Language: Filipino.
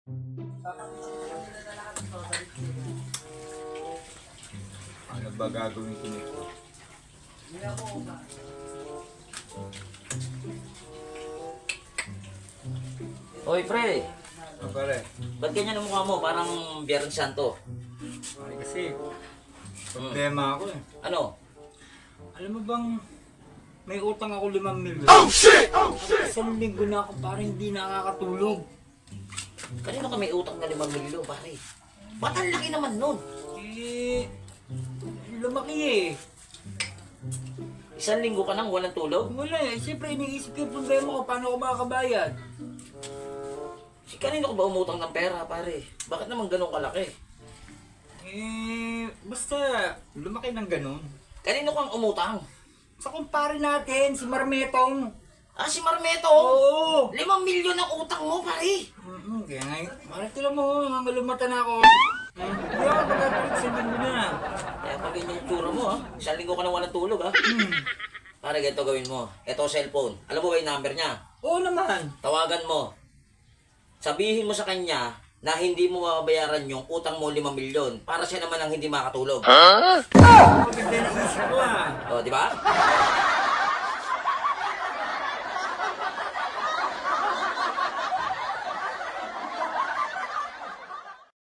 Ano ba gagawin ko nito? Hoy, pre. Oh, pare. Ba't ganyan ang mukha mo? Parang Biyernes Santo. Pare kasi, problema ako eh. Ano? Alam mo bang, may utang ako 5 milyon. Oh shit! Oh shit! Isang linggo na ako parang hindi nakakatulog. Kanino ka may utang na 5 milyon, pare? Ba't ang laki naman nun? Eh, lumaki eh. 1 linggo ka nang walang tulog? Wala eh, siyempre iniisip ko yung problema ko, paano ko makakabayad? Si kanino ko ba umutang ng pera, pare? Bakit naman ganun kalaki? Eh, basta lumaki ng ganun. Kanino kang umutang? Sa kumpare natin, si Marmetong. Ah, si Marmeto! Oo! 5 milyon ang utang mo, pare! Kaya ngayon, parang tila mo, nangalumata na ako. Hindi ako magagalit sa linggo na. Kaya pag ganyan yung tsura mo, ha? 1 linggo ka nang walang tulog, ha? Pare, ganito gawin mo. Ito cellphone. Alam mo ba yung number niya? Oo naman. Tawagan mo. Sabihin mo sa kanya na hindi mo mababayaran yung utang mo 5 milyon para siya naman ang hindi makatulog. Maganda na isip ko ah. O, di ba?